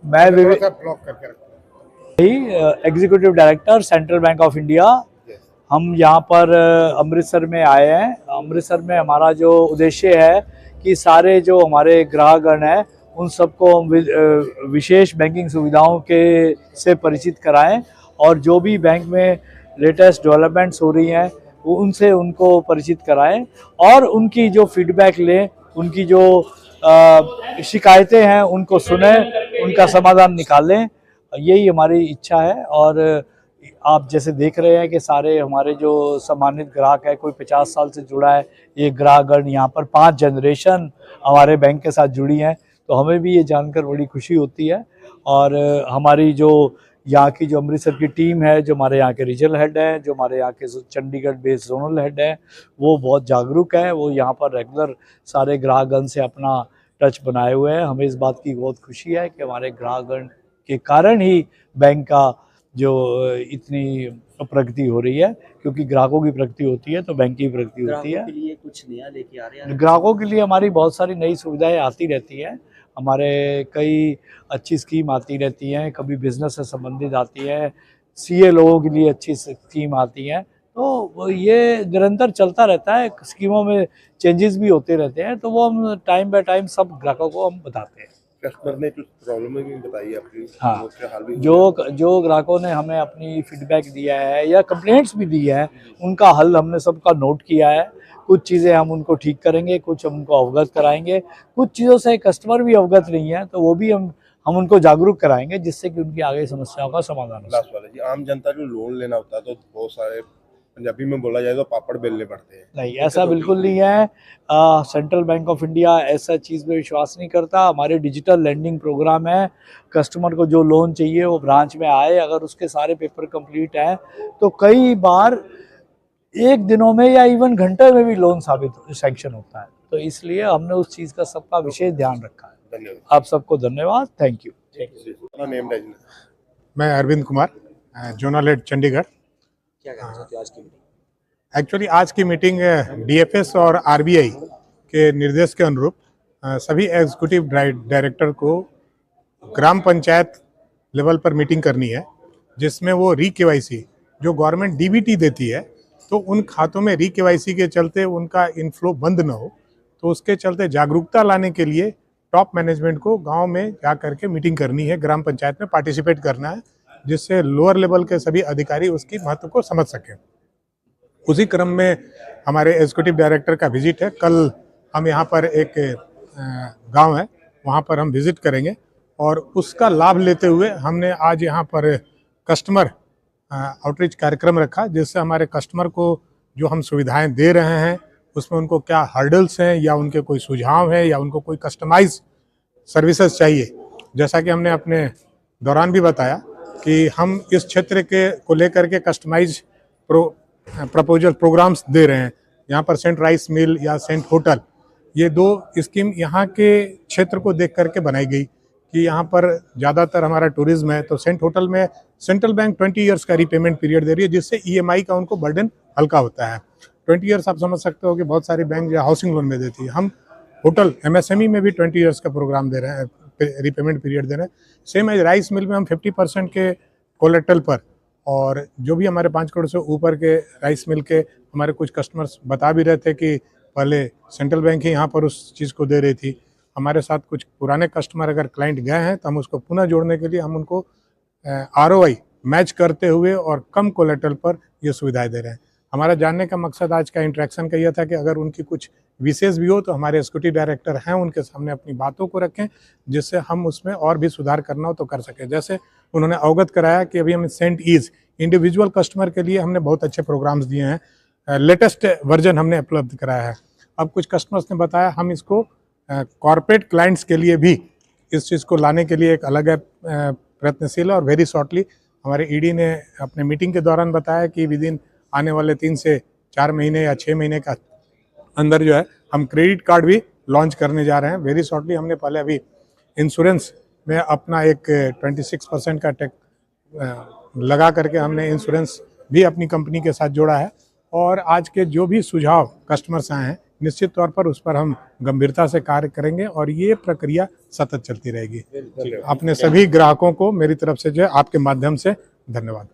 मैं executive director central bank of India. हम यहाँ पर अमृतसर में आए हैं। अमृतसर में हमारा जो उद्देश्य है कि सारे जो हमारे ग्राहकगण हैं उन सबको हम विशेष बैंकिंग सुविधाओं के से परिचित कराएं और जो भी बैंक में लेटेस्ट डेवलपमेंट्स हो रही हैं वो उनसे उनको परिचित कराएं और उनकी जो फीडबैक लें, उनकी जो शिकायतें हैं उनको सुने, उनका समाधान निकालें। यही हमारी इच्छा है। और आप जैसे देख रहे हैं कि सारे हमारे जो सम्मानित ग्राहक है, कोई 50 साल से जुड़ा है, ये ग्राहकगण यहाँ पर 5 जनरेशन हमारे बैंक के साथ जुड़ी हैं, तो हमें भी ये जानकर बड़ी खुशी होती है। और हमारी जो यहाँ की जो अमृतसर की टीम है, जो हमारे यहाँ के रीजनल हेड हैं, जो हमारे यहाँ के चंडीगढ़ बेस्ड जोनल हेड हैं, वो बहुत जागरूक है। वो यहाँ पर रेगुलर सारे ग्राहकगण से अपना टच बनाए हुए हैं। हमें इस बात की बहुत खुशी है कि हमारे ग्राहकगण के कारण ही बैंक का जो इतनी प्रगति हो रही है, क्योंकि ग्राहकों की प्रगति होती है तो बैंक की प्रगति होती है। ग्राहकों के लिए कुछ नया लेके आ रहे हैं? ग्राहकों के लिए हमारी बहुत सारी नई सुविधाएं आती रहती हैं। हमारे कई अच्छी स्कीम आती रहती हैं, कभी बिजनेस से संबंधित आती है, सीए लोगों के लिए अच्छी स्कीम आती हैं। तो ये निरंतर चलता रहता है, स्कीमों में चेंजेस भी होते रहते हैं, तो वो हम टाइम बाय टाइम सब ग्राहकों को हम बताते हैं। कस्टमर ने कुछ प्रॉब्लम भी बताई अपनी? हाँ, जो ग्राहकों ने हमें अपनी फीडबैक दिया है या कंप्लेंट्स भी दी है, उनका हल हमने सबका नोट किया है। कुछ चीज़ें हम उनको ठीक करेंगे, कुछ हम उनको अवगत कराएंगे, कुछ चीज़ों से कस्टमर भी अवगत नहीं है तो वो भी हम उनको जागरूक कराएंगे, जिससे कि उनकी आगे समस्याओं का समाधान हो। लास्ट वाला जी, आम जनता जो लोन लेना होता है तो बहुत सारे, पंजाबी में बोला जाए तो पापड़ बेलने पड़ते हैं। नहीं, ऐसा बिल्कुल नहीं है। सेंट्रल बैंक ऑफ इंडिया ऐसा चीज़ में विश्वास नहीं करता। हमारे डिजिटल लैंडिंग प्रोग्राम है। कस्टमर को जो लोन चाहिए वो ब्रांच में आए, अगर उसके सारे पेपर कंप्लीट हैं तो कई बार 1 दिनों में या इवन घंटे में भी लोन सैंक्शन होता है। तो इसलिए हमने उस चीज़ का सबका विशेष ध्यान रखा है। धन्यवाद। आप सबको धन्यवाद। Thank you. मैं अरविंद कुमार, जोनल हेड चंडीगढ़। क्या कहना चाहते हो आज की मीटिंग? एक्चुअली आज की मीटिंग डीएफएस और आरबीआई के निर्देश के अनुरूप सभी एग्जीक्यूटिव डायरेक्टर को ग्राम पंचायत लेवल पर मीटिंग करनी है, जिसमें वो री-केवाईसी जो गवर्नमेंट डीबीटी देती है, तो उन खातों में री-केवाईसी के चलते उनका इनफ्लो बंद न हो, तो उसके चलते जागरूकता लाने के लिए टॉप मैनेजमेंट को गांव में जा करके मीटिंग करनी है, ग्राम पंचायत में पार्टिसिपेट करना है, जिससे लोअर लेवल के सभी अधिकारी उसकी महत्व को समझ सकें। उसी क्रम में हमारे एग्जीक्यूटिव डायरेक्टर का विजिट है। कल हम यहाँ पर एक गांव है, वहाँ पर हम विजिट करेंगे और उसका लाभ लेते हुए हमने आज यहाँ पर कस्टमर आउटरीच कार्यक्रम रखा, जिससे हमारे कस्टमर को जो हम सुविधाएं दे रहे हैं उसमें उनको क्या हर्डल्स हैं या उनके कोई सुझाव है या उनको कोई कस्टमाइज सर्विसेज चाहिए। जैसा कि हमने अपने दौरान भी बताया कि हम इस क्षेत्र के को लेकर के कस्टमाइज प्रपोजल प्रोग्राम्स दे रहे हैं। यहाँ पर सेंट राइस मिल या सेंट होटल, ये 2 स्कीम यहाँ के क्षेत्र को देख करके बनाई गई कि यहाँ पर ज़्यादातर हमारा टूरिज्म है, तो सेंट होटल में सेंट्रल बैंक 20 ईयर्स का रीपेमेंट पीरियड दे रही है, जिससे ईएमआई का उनको बर्डन हल्का होता है। 20 ईयर्स आप समझ सकते हो कि बहुत सारी बैंक या हाउसिंग लोन में देती है। हम होटल एमएसएमई में भी 20 ईयर्स का प्रोग्राम दे रहे हैं, रीपेमेंट पीरियड दे रहे हैं। सेम एज राइस मिल में हम 50% के कोलेट्रल पर, और जो भी हमारे 5 करोड़ से ऊपर के राइस मिल के हमारे कुछ कस्टमर्स बता भी रहे थे कि पहले सेंट्रल बैंक ही यहाँ पर उस चीज़ को दे रही थी। हमारे साथ कुछ पुराने कस्टमर अगर क्लाइंट गए हैं तो हम उसको पुनः जोड़ने के लिए हम उनको आरओआई मैच करते हुए और कम कोलेट्रल पर ये सुविधाएं दे रहे हैं। हमारा जानने का मकसद आज का इंटरेक्शन का यह था कि अगर उनकी कुछ विशेष भी हो तो हमारे एग्जीक्यूटिव डायरेक्टर हैं, उनके सामने अपनी बातों को रखें, जिससे हम उसमें और भी सुधार करना हो तो कर सकें। जैसे उन्होंने अवगत कराया कि अभी हम सेंट ईज इंडिविजुअल कस्टमर के लिए हमने बहुत अच्छे प्रोग्राम्स दिए हैं, लेटेस्ट वर्जन हमने उपलब्ध कराया है। अब कुछ कस्टमर्स ने बताया हम इसको कॉर्पोरेट क्लाइंट्स के लिए भी इस चीज़ को लाने के लिए एक अलग प्रयत्नशील है, और वेरी शॉर्टली हमारे ईडी ने अपने मीटिंग के दौरान बताया कि विद इन आने वाले 3 से 4 महीने या 6 महीने का अंदर जो है हम क्रेडिट कार्ड भी लॉन्च करने जा रहे हैं। वेरी शॉर्टली हमने पहले अभी इंश्योरेंस में अपना एक 26% का टेक लगा करके हमने इंश्योरेंस भी अपनी कंपनी के साथ जोड़ा है। और आज के जो भी सुझाव कस्टमर्स आए हैं निश्चित तौर पर उस पर हम गंभीरता से कार्य करेंगे और ये प्रक्रिया सतत चलती रहेगी। अपने सभी ग्राहकों को मेरी तरफ से जो है आपके माध्यम से धन्यवाद।